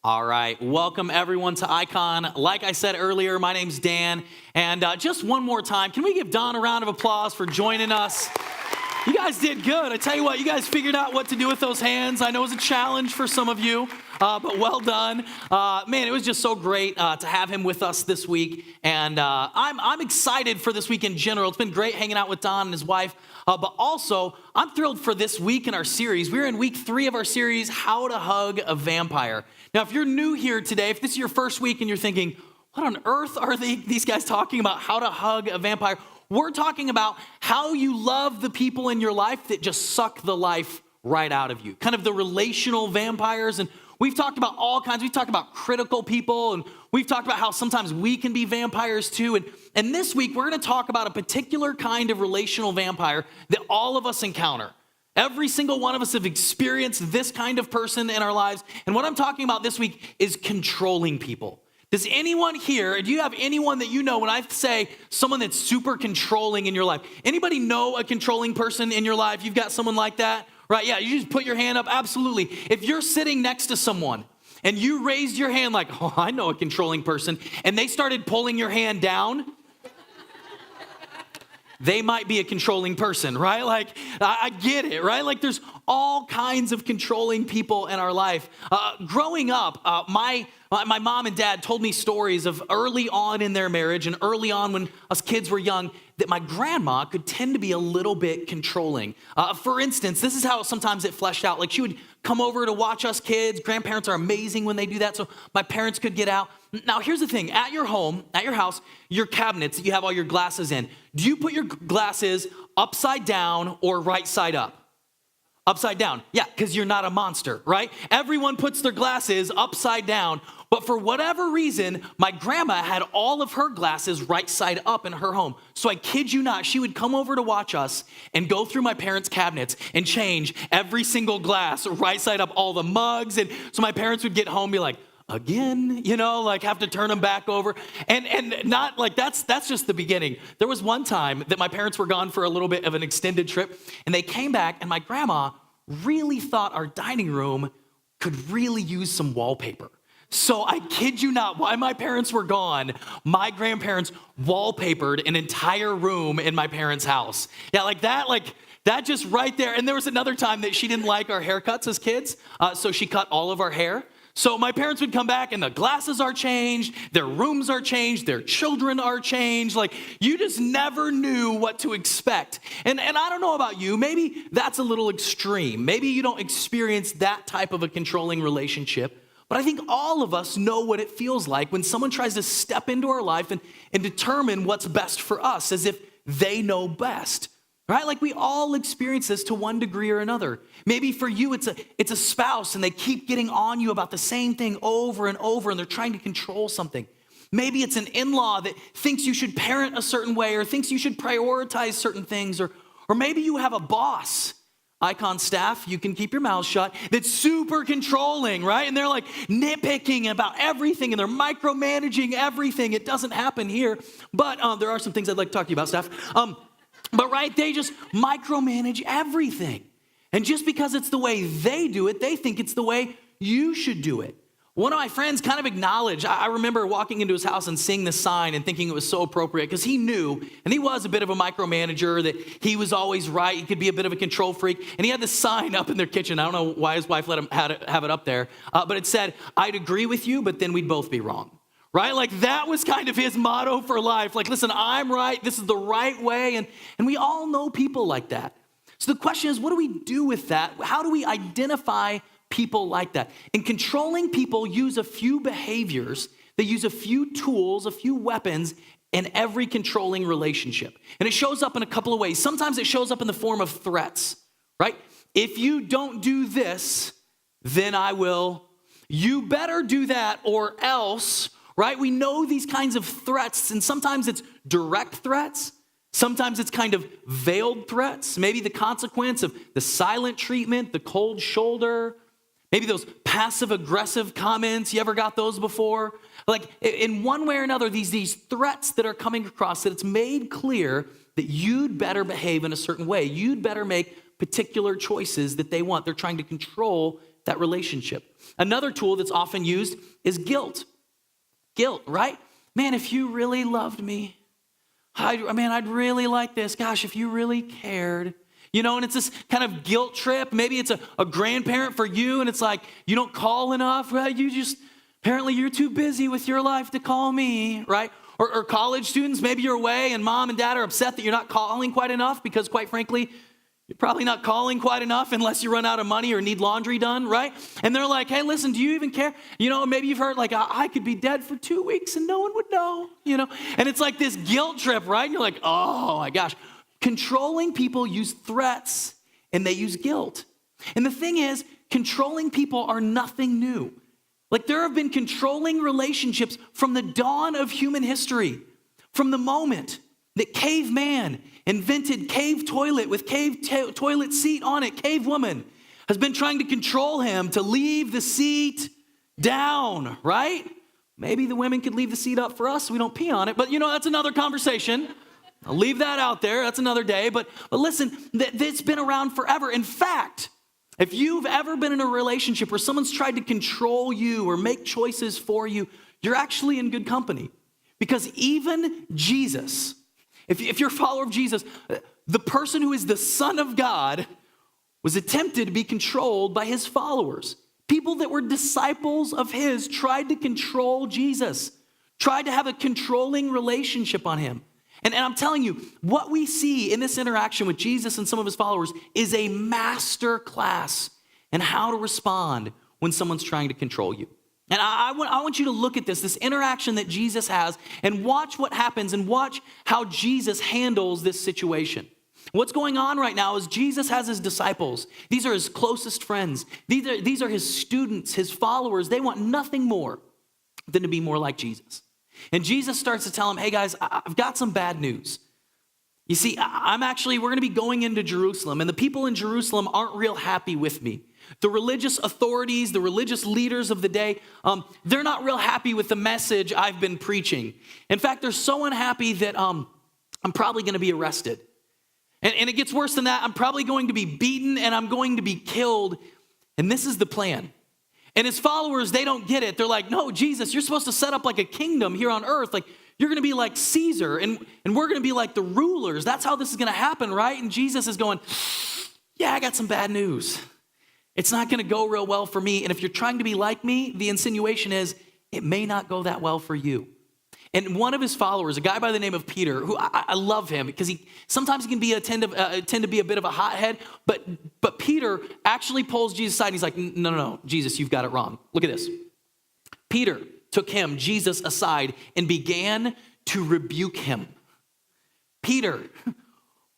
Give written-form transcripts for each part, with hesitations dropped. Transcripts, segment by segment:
All right, welcome everyone to Icon. Like I said earlier, my name's Dan, and just one more time, can we give Don a round of applause for joining us? You guys did good. I tell you what, you guys figured out what to do with those hands. I know it was a challenge for some of you, but well done. Man, it was just so great to have him with us this week, and I'm excited for this week in general. It's been great hanging out with Don and his wife, but also I'm thrilled for this week in our series. We're in week 3 of our series, How to Hug a Vampire. Now, if you're new here today, if this is your first week and you're thinking, what on earth are these guys talking about, how to hug a vampire? We're talking about how you love the people in your life that just suck the life right out of you, kind of the relational vampires. And we've talked about all kinds. We've talked about critical people, and we've talked about how sometimes we can be vampires too. And this week, we're going to talk about a particular kind of relational vampire that all of us encounter. Every single one of us have experienced this kind of person in our lives. And what I'm talking about this week is controlling people. Does anyone here, do you have anyone that you know when I say someone that's super controlling in your life? Anybody know a controlling person in your life? You've got someone like that, right? Yeah, you just put your hand up. Absolutely. If you're sitting next to someone and you raised your hand like, oh, I know a controlling person, and they started pulling your hand down, they might be a controlling person, right? Like, I get it, right? Like, there's all kinds of controlling people in our life. Growing up, my mom and dad told me stories of early on in their marriage and early on when us kids were young that my grandma could tend to be a little bit controlling. For instance, this is how sometimes it fleshed out. Like, she would come over to watch us kids. Grandparents are amazing when they do that, so my parents could get out. Now, here's the thing. At your home, at your house, your cabinets that you have all your glasses in, do you put your glasses upside down or right side up? Upside down. Yeah, because you're not a monster, right? Everyone puts their glasses upside down, but for whatever reason, my grandma had all of her glasses right side up in her home. So I kid you not, she would come over to watch us and go through my parents' cabinets and change every single glass right side up, all the mugs. And so my parents would get home and be like, again, like have to turn them back over. And not like that's just the beginning. There was one time that my parents were gone for a little bit of an extended trip, and they came back, and my grandma really thought our dining room could really use some wallpaper. So I kid you not, while my parents were gone, my grandparents wallpapered an entire room in my parents' house. Yeah, like that just right there. And there was another time that she didn't like our haircuts as kids, so she cut all of our hair. So my parents would come back and the glasses are changed, their rooms are changed, their children are changed. Like, you just never knew what to expect. And I don't know about you, maybe that's a little extreme. Maybe you don't experience that type of a controlling relationship. But I think all of us know what it feels like when someone tries to step into our life and determine what's best for us as if they know best. Right? Like, we all experience this to one degree or another. Maybe for you, it's a spouse and they keep getting on you about the same thing over and over, and they're trying to control something. Maybe it's an in-law that thinks you should parent a certain way or thinks you should prioritize certain things. Or maybe you have a boss, Icon staff, you can keep your mouth shut, that's super controlling, right? And they're like nitpicking about everything and they're micromanaging everything. It doesn't happen here, but there are some things I'd like to talk to you about, staff. But right, they just micromanage everything. And just because it's the way they do it, they think it's the way you should do it. One of my friends kind of acknowledged, I remember walking into his house and seeing this sign and thinking it was so appropriate because he knew, and he was a bit of a micromanager, that he was always right. He could be a bit of a control freak. And he had this sign up in their kitchen. I don't know why his wife let him have it up there, but it said, "I'd agree with you, but then we'd both be wrong." Right? Like, that was kind of his motto for life. Like, listen, I'm right. This is the right way. And we all know people like that. So the question is, what do we do with that? How do we identify people like that? And controlling people use a few behaviors. They use a few tools, a few weapons in every controlling relationship. And it shows up in a couple of ways. Sometimes it shows up in the form of threats, right? If you don't do this, then I will. You better do that or else. Right? We know these kinds of threats, and sometimes it's direct threats. Sometimes it's kind of veiled threats. Maybe the consequence of the silent treatment, the cold shoulder, maybe those passive-aggressive comments. You ever got those before? Like, in one way or another, these threats that are coming across, that it's made clear that you'd better behave in a certain way. You'd better make particular choices that they want. They're trying to control that relationship. Another tool that's often used is guilt. Guilt, right? Man, if you really loved me, I'd really like this. Gosh, if you really cared. And it's this kind of guilt trip. Maybe it's a grandparent for you, and it's like, you don't call enough, right? Apparently you're too busy with your life to call me, right? Or college students, maybe you're away, and mom and dad are upset that you're not calling quite enough because, quite frankly, you're probably not calling quite enough unless you run out of money or need laundry done, right? And they're like, hey, listen, do you even care? Maybe you've heard like, I could be dead for 2 weeks and no one would know, And it's like this guilt trip, right? And you're like, oh my gosh. Controlling people use threats and they use guilt. And the thing is, controlling people are nothing new. Like there have been controlling relationships from the dawn of human history, from the moment that caveman invented cave toilet with toilet seat on it. Cave woman has been trying to control him to leave the seat down, right? Maybe the women could leave the seat up for us so we don't pee on it, but that's another conversation. I'll leave that out there. That's another day. But listen, it's been around forever. In fact, if you've ever been in a relationship where someone's tried to control you or make choices for you, you're actually in good company. Because even Jesus, if you're a follower of Jesus, the person who is the Son of God was attempted to be controlled by his followers. People that were disciples of his tried to control Jesus, tried to have a controlling relationship on him. And I'm telling you, what we see in this interaction with Jesus and some of his followers is a master class in how to respond when someone's trying to control you. And I want you to look at this interaction that Jesus has, and watch what happens and watch how Jesus handles this situation. What's going on right now is Jesus has his disciples. These are his closest friends. These are his students, his followers. They want nothing more than to be more like Jesus. And Jesus starts to tell them, hey guys, I've got some bad news. You see, we're going to be going into Jerusalem, and the people in Jerusalem aren't real happy with me. The religious authorities, the religious leaders of the day, they're not real happy with the message I've been preaching. In fact, they're so unhappy that I'm probably going to be arrested. And it gets worse than that. I'm probably going to be beaten and I'm going to be killed. And this is the plan. And his followers, they don't get it. They're like, no, Jesus, you're supposed to set up like a kingdom here on earth. Like you're going to be like Caesar and we're going to be like the rulers. That's how this is going to happen, right? And Jesus is going, yeah, I got some bad news. It's not going to go real well for me. And if you're trying to be like me, the insinuation is it may not go that well for you. And one of his followers, a guy by the name of Peter, who I love him because sometimes he can tend to be a bit of a hothead, but Peter actually pulls Jesus aside and he's like, no, Jesus, you've got it wrong. Look at this. Peter took Jesus aside and began to rebuke him. Peter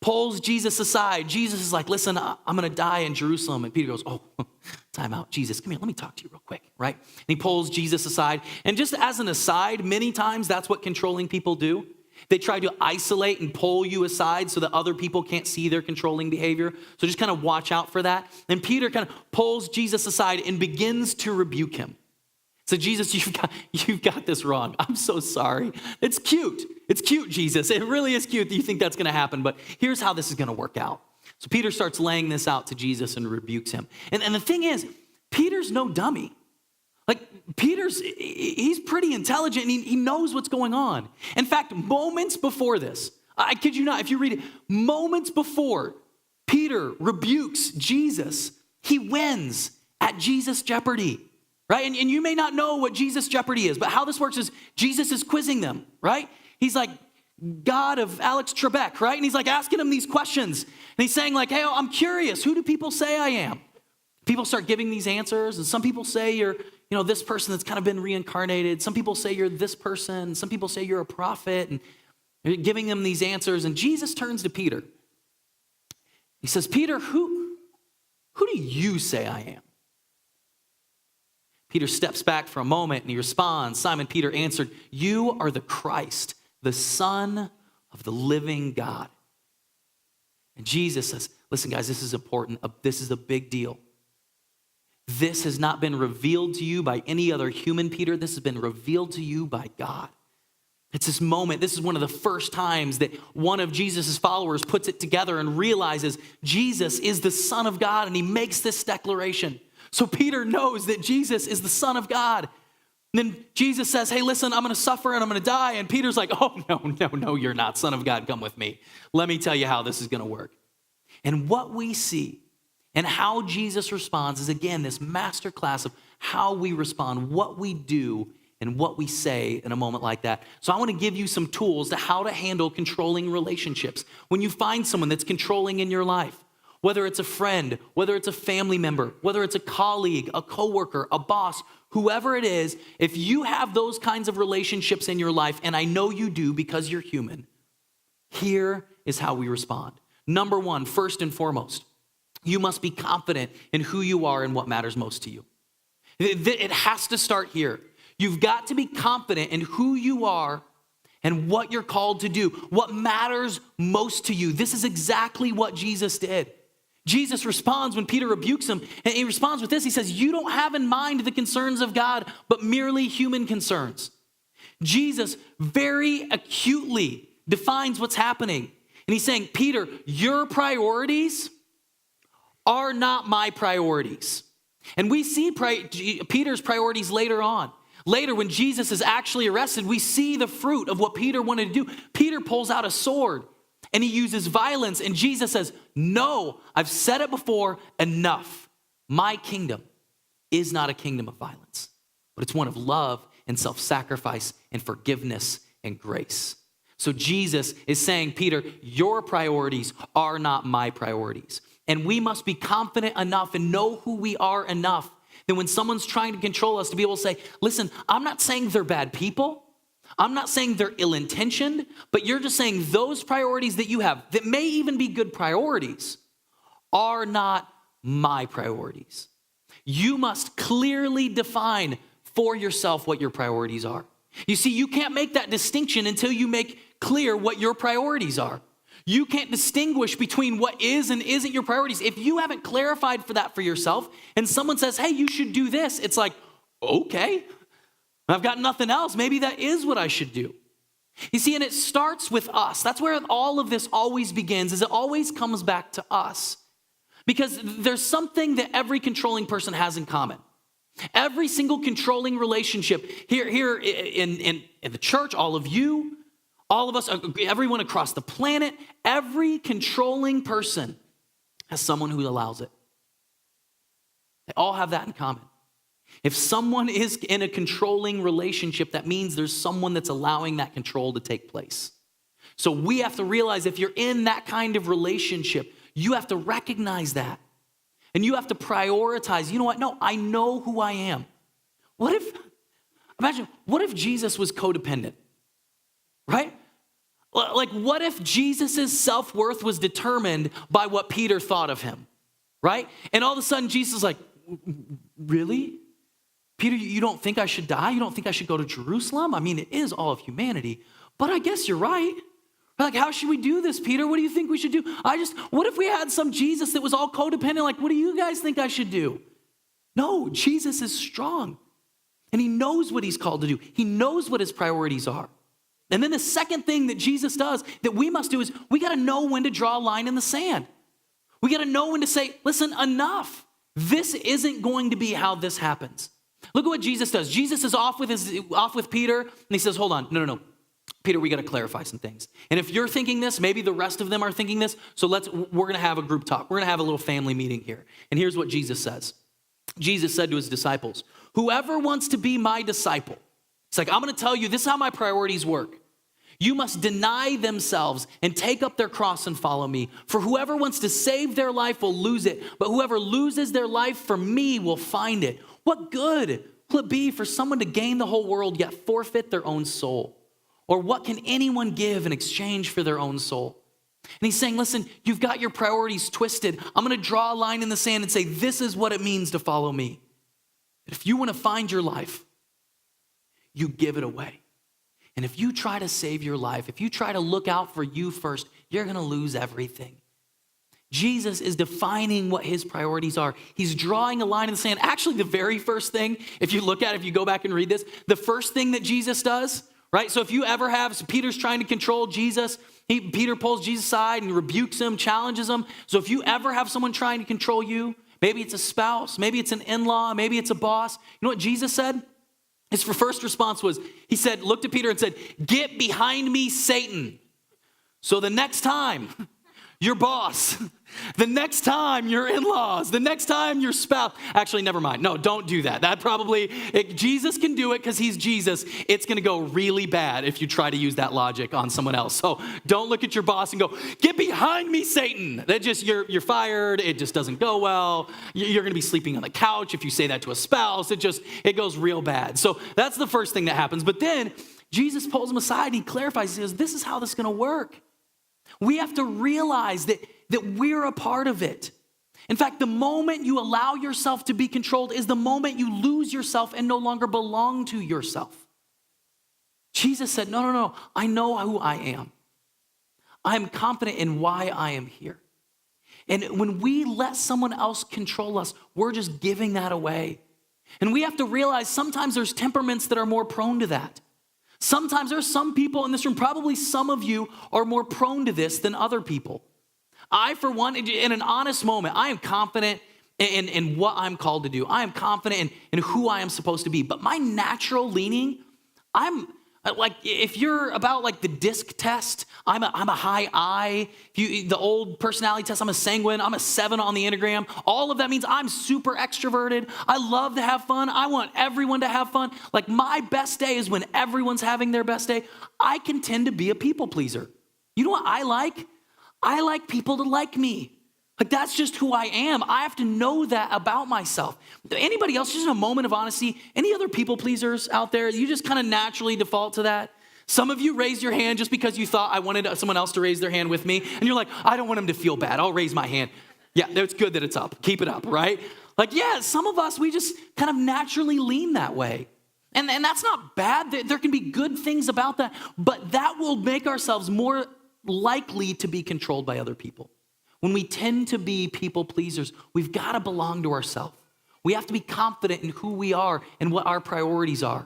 pulls Jesus aside. Jesus is like, listen, I'm going to die in Jerusalem. And Peter goes, oh, time out. Jesus, come here. Let me talk to you real quick, right? And he pulls Jesus aside. And just as an aside, many times that's what controlling people do. They try to isolate and pull you aside so that other people can't see their controlling behavior. So just kind of watch out for that. And Peter kind of pulls Jesus aside and begins to rebuke him. So Jesus, you've got this wrong. I'm so sorry. It's cute. It's cute, Jesus. It really is cute that you think that's going to happen, but here's how this is going to work out. So Peter starts laying this out to Jesus and rebukes him. And the thing is, Peter's no dummy. Like he's pretty intelligent and he knows what's going on. In fact, moments before this, I kid you not, if you read it, moments before Peter rebukes Jesus, he wins at Jesus' jeopardy. Right? And you may not know what Jesus' jeopardy is, but how this works is Jesus is quizzing them, right? He's like God of Alex Trebek, right? And he's like asking them these questions. And he's saying like, hey, I'm curious. Who do people say I am? People start giving these answers. And some people say you're, this person that's kind of been reincarnated. Some people say you're this person. Some people say you're a prophet. And they're giving them these answers. And Jesus turns to Peter. He says, Peter, who do you say I am? Peter steps back for a moment and he responds. Simon Peter answered, you are the Christ, the Son of the living God. And Jesus says, listen, guys, this is important. This is a big deal. This has not been revealed to you by any other human, Peter. This has been revealed to you by God. It's this moment. This is one of the first times that one of Jesus' followers puts it together and realizes Jesus is the Son of God, and he makes this declaration. So Peter knows that Jesus is the Son of God. And then Jesus says, hey, listen, I'm going to suffer and I'm going to die. And Peter's like, oh, no, you're not. Son of God, come with me. Let me tell you how this is going to work. And what we see and how Jesus responds is, again, this masterclass of how we respond, what we do, and what we say in a moment like that. So I want to give you some tools to how to handle controlling relationships. When you find someone that's controlling in your life, whether it's a friend, whether it's a family member, whether it's a colleague, a coworker, a boss, whoever it is, if you have those kinds of relationships in your life, and I know you do because you're human, here is how we respond. Number one, first and foremost, you must be confident in who you are and what matters most to you. It has to start here. You've got to be confident in who you are and what you're called to do, what matters most to you. This is exactly what Jesus did. Jesus responds when Peter rebukes him, and he responds with this. He says, you don't have in mind the concerns of God, but merely human concerns. Jesus very acutely defines what's happening. And he's saying, Peter, your priorities are not my priorities. And we see Peter's priorities later on. Later, when Jesus is actually arrested, we see the fruit of what Peter wanted to do. Peter pulls out a sword and he uses violence. And Jesus says, no, I've said it before, enough. My kingdom is not a kingdom of violence, but it's one of love and self-sacrifice and forgiveness and grace. So Jesus is saying, Peter, your priorities are not my priorities. And we must be confident enough and know who we are enough that when someone's trying to control us, to be able to say, listen, I'm not saying they're bad people. I'm not saying they're ill-intentioned, but you're just saying those priorities that you have that may even be good priorities are not my priorities. You must clearly define for yourself what your priorities are. You see, you can't make that distinction until you make clear what your priorities are. You can't distinguish between what is and isn't your priorities. If you haven't clarified for that for yourself and someone says, hey, you should do this, it's like, okay, I've got nothing else. Maybe that is what I should do. You see, and it starts with us. That's where all of this always begins, is it always comes back to us. Because there's something that every controlling person has in common. Every single controlling relationship here in the church, all of you, all of us, everyone across the planet, every controlling person has someone who allows it. They all have that in common. If someone is in a controlling relationship, that means there's someone that's allowing that control to take place. So we have to realize if you're in that kind of relationship, you have to recognize that. And you have to prioritize, you know what? No, I know who I am. What if Jesus was codependent? Right? Like, what if Jesus' self-worth was determined by what Peter thought of him? Right? And all of a sudden, Jesus is like, really? Peter, you don't think I should die? You don't think I should go to Jerusalem? I mean, it is all of humanity, but I guess you're right. Like, how should we do this, Peter? What do you think we should do? What if we had some Jesus that was all codependent? Like, what do you guys think I should do? No, Jesus is strong. And he knows what he's called to do. He knows what his priorities are. And then the second thing that Jesus does that we must do is we got to know when to draw a line in the sand. We got to know when to say, listen, enough. This isn't going to be how this happens. Look at what Jesus does. Jesus is off with Peter, and he says, hold on, no. Peter, we got to clarify some things. And if you're thinking this, maybe the rest of them are thinking this. So we're going to have a group talk. We're going to have a little family meeting here. And here's what Jesus says. Jesus said to his disciples, whoever wants to be my disciple, it's like, I'm going to tell you, this is how my priorities work. You must deny themselves and take up their cross and follow me. For whoever wants to save their life will lose it, but whoever loses their life for me will find it. What good will it be for someone to gain the whole world yet forfeit their own soul? Or what can anyone give in exchange for their own soul? And he's saying, listen, you've got your priorities twisted. I'm going to draw a line in the sand and say, this is what it means to follow me. But if you want to find your life, you give it away. And if you try to save your life, if you try to look out for you first, you're going to lose everything. Jesus is defining what his priorities are. He's drawing a line in the sand. Actually, the very first thing, if you go back and read this, the first thing that Jesus does, right? So if you ever have, Peter's trying to control Jesus. Peter pulls Jesus aside and rebukes him, challenges him. So if you ever have someone trying to control you, Maybe it's a spouse. Maybe it's an in-law. Maybe it's a boss. You know what Jesus said? His first response was, he said, looked at Peter and said, "Get behind me, Satan." So the next time your boss, the next time your in-laws, the next time your spouse, actually, never mind. No, don't do that. Jesus can do it because he's Jesus. It's going to go really bad if you try to use that logic on someone else. So don't look at your boss and go, "Get behind me, Satan." You're fired. It just doesn't go well. You're going to be sleeping on the couch if you say that to a spouse. It goes real bad. So that's the first thing that happens. But then Jesus pulls him aside and he clarifies. He says, this is how this is going to work. We have to realize that we're a part of it. In fact, the moment you allow yourself to be controlled is the moment you lose yourself and no longer belong to yourself. Jesus said, no, I know who I am. I'm confident in why I am here. And when we let someone else control us, we're just giving that away. And we have to realize sometimes there's temperaments that are more prone to that. Sometimes there's some people in this room, probably some of you are more prone to this than other people. I, for one, in an honest moment, I am confident in what I'm called to do. I am confident in who I am supposed to be. But my natural leaning, I'm like, if you're about like the DISC test, I'm a high I. The old personality test, I'm a sanguine. I'm a 7 on the Enneagram. All of that means I'm super extroverted. I love to have fun. I want everyone to have fun. Like my best day is when everyone's having their best day. I can tend to be a people pleaser. You know what I like? I like people to like me. Like that's just who I am. I have to know that about myself. Anybody else, just in a moment of honesty, any other people pleasers out there? You just kind of naturally default to that? Some of you raised your hand just because you thought I wanted someone else to raise their hand with me. And you're like, I don't want them to feel bad. I'll raise my hand. Yeah, it's good that it's up. Keep it up, right? Like, yeah, some of us, we just kind of naturally lean that way. And that's not bad. There can be good things about that. But that will make ourselves more likely to be controlled by other people. When we tend to be people pleasers, we've got to belong to ourselves. We have to be confident in who we are and what our priorities are.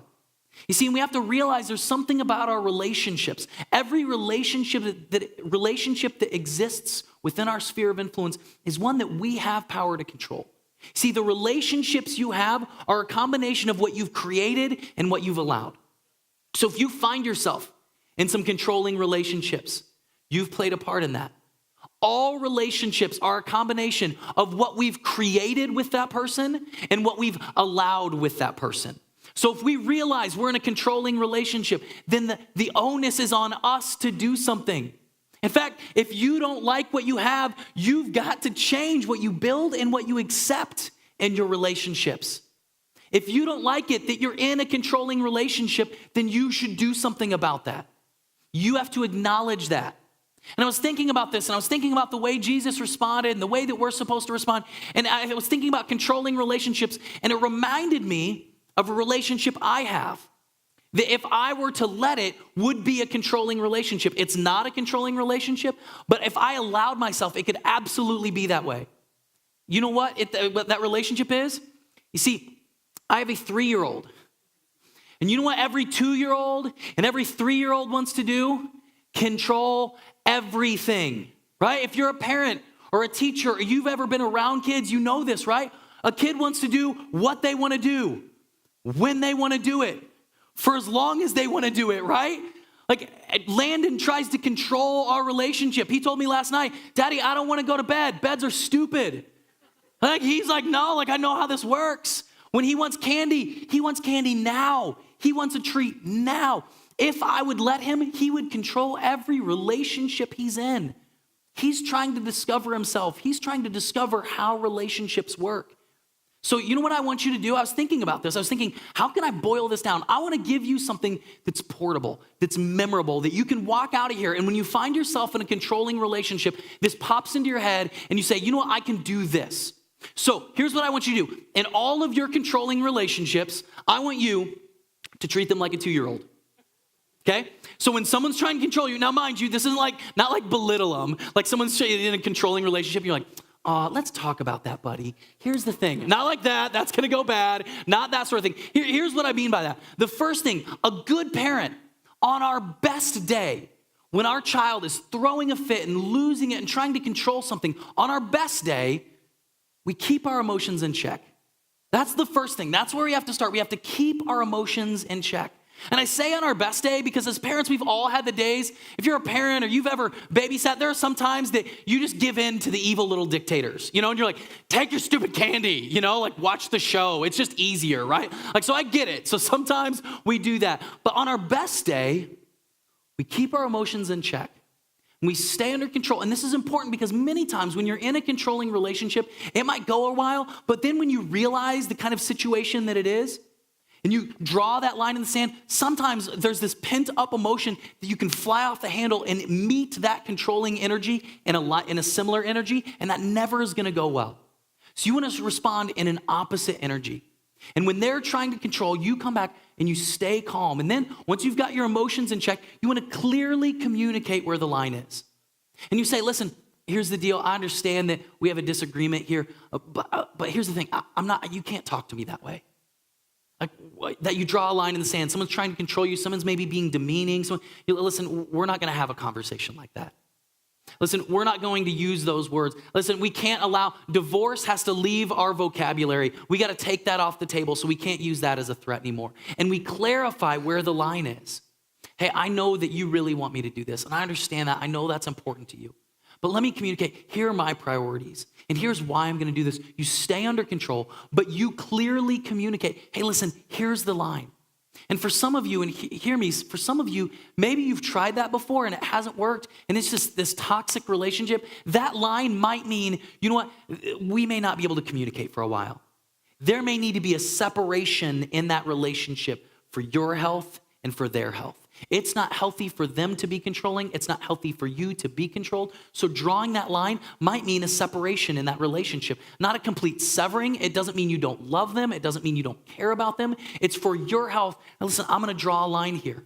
You see, we have to realize there's something about our relationships. Every relationship that exists within our sphere of influence is one that we have power to control. See, the relationships you have are a combination of what you've created and what you've allowed. So if you find yourself in some controlling relationships, you've played a part in that. All relationships are a combination of what we've created with that person and what we've allowed with that person. So if we realize we're in a controlling relationship, then the onus is on us to do something. In fact, if you don't like what you have, you've got to change what you build and what you accept in your relationships. If you don't like it that you're in a controlling relationship, then you should do something about that. You have to acknowledge that. And I was thinking about this, and I was thinking about the way Jesus responded and the way that we're supposed to respond. And I was thinking about controlling relationships, and it reminded me of a relationship I have that if I were to let it, would be a controlling relationship. It's not a controlling relationship, but if I allowed myself, it could absolutely be that way. You know what that relationship is? You see, I have a 3-year-old. And you know what every 2-year-old and every 3-year-old wants to do? Control everything, right? If you're a parent or a teacher or you've ever been around kids, you know this, right? A kid wants to do what they want to do, when they want to do it, for as long as they want to do it, right? Like Landon tries to control our relationship. He told me last night, "Daddy, I don't want to go to bed. Beds are stupid." Like he's like, "No, like I know how this works." When he wants candy now. He wants a treat now. If I would let him, he would control every relationship he's in. He's trying to discover himself. He's trying to discover how relationships work. So you know what I want you to do? I was thinking about this. I was thinking, how can I boil this down? I want to give you something that's portable, that's memorable, that you can walk out of here. And when you find yourself in a controlling relationship, this pops into your head and you say, you know what, I can do this. So here's what I want you to do. In all of your controlling relationships, I want you to treat them like a 2-year-old. Okay? So when someone's trying to control you, now mind you, this isn't not like belittle them, like someone's in a controlling relationship, you're like, let's talk about that, buddy. Here's the thing. Not like that. That's going to go bad. Not that sort of thing. Here's what I mean by that. The first thing, a good parent on our best day, when our child is throwing a fit and losing it and trying to control something, on our best day, we keep our emotions in check. That's the first thing. That's where we have to start. We have to keep our emotions in check. And I say on our best day because as parents, we've all had the days. If you're a parent or you've ever babysat, there are some times that you just give in to the evil little dictators, and you're like, take your stupid candy, like watch the show. It's just easier, right? So I get it. So sometimes we do that. But on our best day, we keep our emotions in check. And we stay under control. And this is important because many times when you're in a controlling relationship, it might go a while, but then when you realize the kind of situation that it is, and you draw that line in the sand, sometimes there's this pent up emotion that you can fly off the handle and meet that controlling energy in a similar energy, and that never is gonna go well. So you wanna respond in an opposite energy. And when they're trying to control, you come back and you stay calm. And then once you've got your emotions in check, you wanna clearly communicate where the line is. And you say, listen, here's the deal. I understand that we have a disagreement here, but here's the thing. You can't talk to me that way. That you draw a line in the sand. Someone's trying to control you. Someone's maybe being demeaning. Listen, we're not going to have a conversation like that. Listen, we're not going to use those words. Listen, we can't allow, divorce has to leave our vocabulary. We got to take that off the table so we can't use that as a threat anymore. And we clarify where the line is. Hey, I know that you really want me to do this, and I understand that. I know that's important to you. But let me communicate, here are my priorities, and here's why I'm gonna do this. You stay under control, but you clearly communicate, hey, listen, here's the line. And for some of you, and hear me, for some of you, maybe you've tried that before and it hasn't worked, and it's just this toxic relationship. That line might mean, you know what, we may not be able to communicate for a while. There may need to be a separation in that relationship for your health and for their health. It's not healthy for them to be controlling. It's not healthy for you to be controlled. So drawing that line might mean a separation in that relationship, not a complete severing. It doesn't mean you don't love them. It doesn't mean you don't care about them. It's for your health. Now listen, I'm going to draw a line here.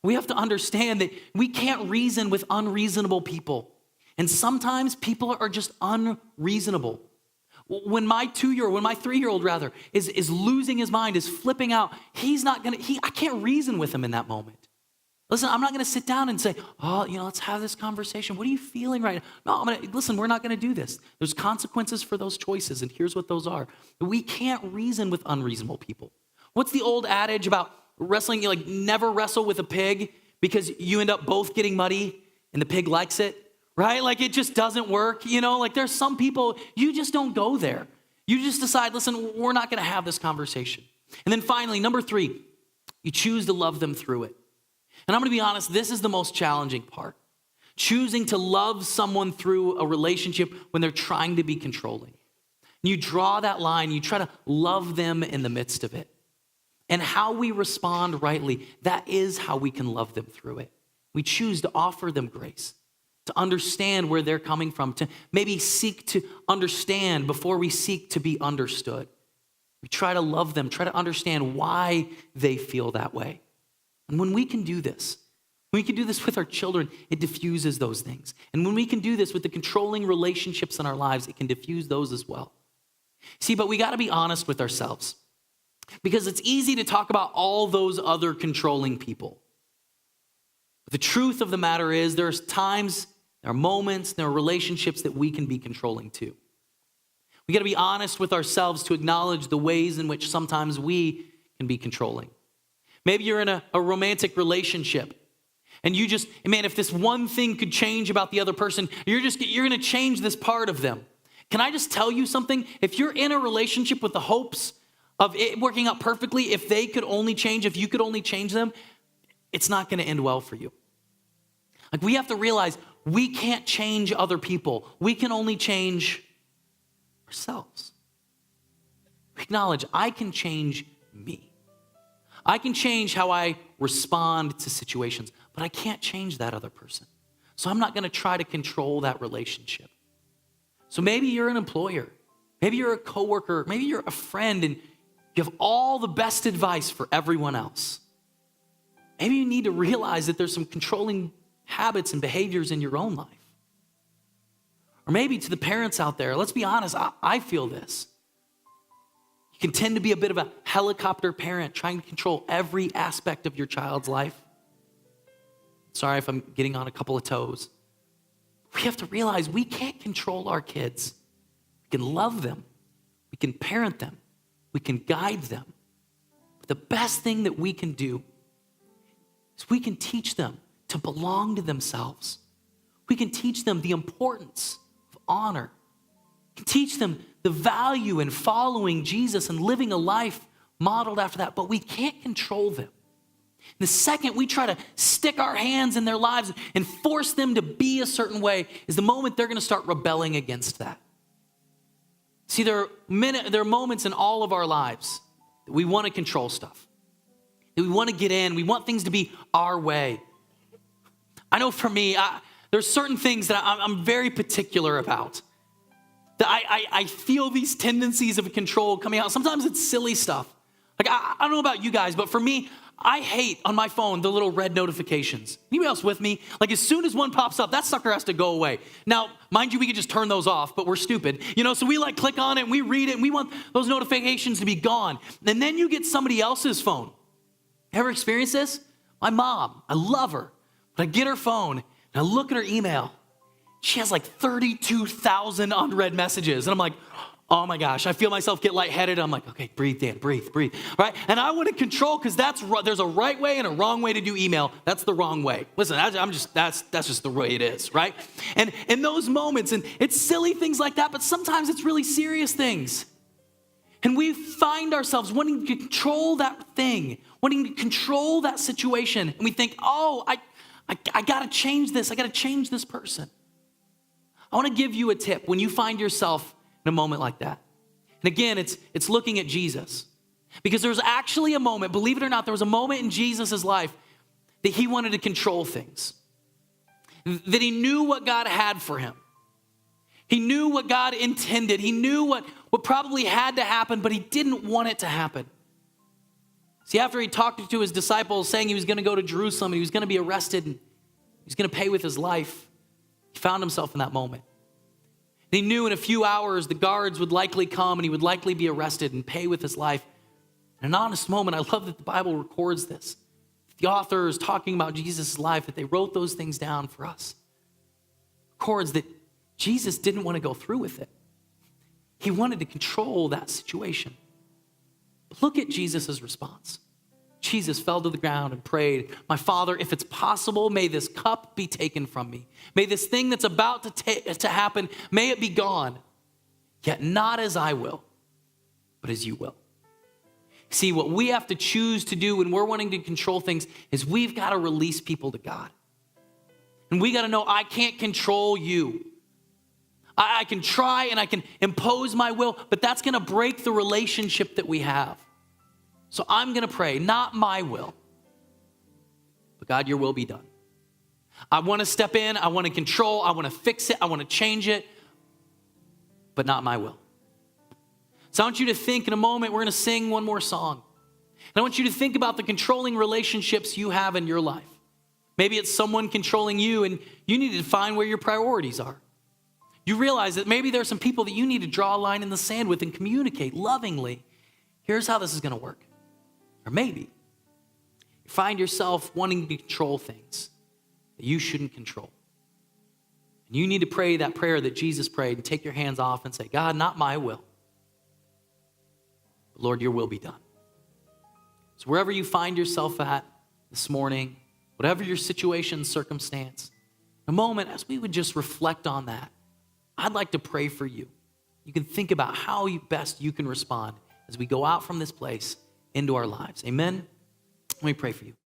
We have to understand that we can't reason with unreasonable people. And sometimes people are just unreasonable. When my 3-year-old rather, is losing his mind, is flipping out, I can't reason with him in that moment. Listen, I'm not going to sit down and say, let's have this conversation. What are you feeling right now? No, listen, we're not going to do this. There's consequences for those choices, and here's what those are. We can't reason with unreasonable people. What's the old adage about wrestling? You never wrestle with a pig because you end up both getting muddy and the pig likes it, right? It just doesn't work. There's some people, you just don't go there. You just decide, listen, we're not going to have this conversation. And then finally, number 3, you choose to love them through it. And I'm going to be honest, this is the most challenging part. Choosing to love someone through a relationship when they're trying to be controlling. You draw that line, you try to love them in the midst of it. And how we respond rightly, that is how we can love them through it. We choose to offer them grace, to understand where they're coming from, to maybe seek to understand before we seek to be understood. We try to love them, try to understand why they feel that way. And when we can do this with our children, it diffuses those things. And when we can do this with the controlling relationships in our lives, it can diffuse those as well. See, but we got to be honest with ourselves because it's easy to talk about all those other controlling people. But the truth of the matter is there's times, there are moments, there are relationships that we can be controlling too. We got to be honest with ourselves to acknowledge the ways in which sometimes we can be controlling. Maybe you're in a romantic relationship and if this one thing could change about the other person, you're going to change this part of them. Can I just tell you something? If you're in a relationship with the hopes of it working out perfectly, if they could only change, if you could only change them, it's not going to end well for you. We have to realize we can't change other people. We can only change ourselves. We acknowledge I can change me. I can change how I respond to situations, but I can't change that other person. So I'm not going to try to control that relationship. So maybe you're an employer. Maybe you're a coworker. Maybe you're a friend and you have all the best advice for everyone else. Maybe you need to realize that there's some controlling habits and behaviors in your own life. Or maybe to the parents out there, let's be honest, I feel this. You can tend to be a bit of a helicopter parent trying to control every aspect of your child's life. Sorry if I'm getting on a couple of toes. We have to realize we can't control our kids. We can love them. We can parent them. We can guide them. But the best thing that we can do is we can teach them to belong to themselves. We can teach them the importance of honor. We can teach them the value in following Jesus and living a life modeled after that. But we can't control them. The second we try to stick our hands in their lives and force them to be a certain way is the moment they're going to start rebelling against that. See, there are moments in all of our lives that we want to control stuff, that we want to get in, we want things to be our way. I know for me, there's certain things that I'm very particular about. That I feel these tendencies of control coming out. Sometimes it's silly stuff. Like, I don't know about you guys, but for me, I hate on my phone the little red notifications. Anybody else with me? Like, as soon as one pops up, that sucker has to go away. Now, mind you, we could just turn those off, but we're stupid. So we click on it and we read it and we want those notifications to be gone. And then you get somebody else's phone. Ever experienced this? My mom, I love her, but I get her phone and I look at her email. She has 32,000 unread messages. And I'm like, oh my gosh, I feel myself get lightheaded. I'm like, okay, breathe, Dan, breathe, right? And I want to control because there's a right way and a wrong way to do email. That's the wrong way. Listen, that's just the way it is, right? And in those moments, and it's silly things like that, but sometimes it's really serious things. And we find ourselves wanting to control that thing, wanting to control that situation. And we think, oh, I got to change this. I got to change this person. I want to give you a tip when you find yourself in a moment like that. And again, it's looking at Jesus. Because there's actually a moment, believe it or not, there was a moment in Jesus' life that he wanted to control things. That he knew what God had for him. He knew what God intended. He knew what probably had to happen, but he didn't want it to happen. See, after he talked to his disciples saying he was going to go to Jerusalem and he was going to be arrested and he was going to pay with his life, he found himself in that moment. He knew in a few hours the guards would likely come and he would likely be arrested and pay with his life. In an honest moment, I love that the Bible records this. The author is talking about Jesus' life, that they wrote those things down for us. Records that Jesus didn't want to go through with it. He wanted to control that situation. But look at Jesus' response. Jesus fell to the ground and prayed, "My Father, if it's possible, may this cup be taken from me. May this thing that's about to happen, may it be gone. Yet not as I will, but as you will." See, what we have to choose to do when we're wanting to control things is we've got to release people to God. And we got to know, I can't control you. I can try and I can impose my will, but that's going to break the relationship that we have. So I'm going to pray, not my will, but God, your will be done. I want to step in. I want to control. I want to fix it. I want to change it, but not my will. So I want you to think in a moment, we're going to sing one more song. And I want you to think about the controlling relationships you have in your life. Maybe it's someone controlling you and you need to define where your priorities are. You realize that maybe there's some people that you need to draw a line in the sand with and communicate lovingly. Here's how this is going to work. Or maybe you find yourself wanting to control things that you shouldn't control. And you need to pray that prayer that Jesus prayed and take your hands off and say, God, not my will, but Lord, your will be done. So wherever you find yourself at this morning, whatever your situation, circumstance, in a moment as we would just reflect on that, I'd like to pray for you. You can think about how best you can respond as we go out from this place into our lives. Amen? Let me pray for you.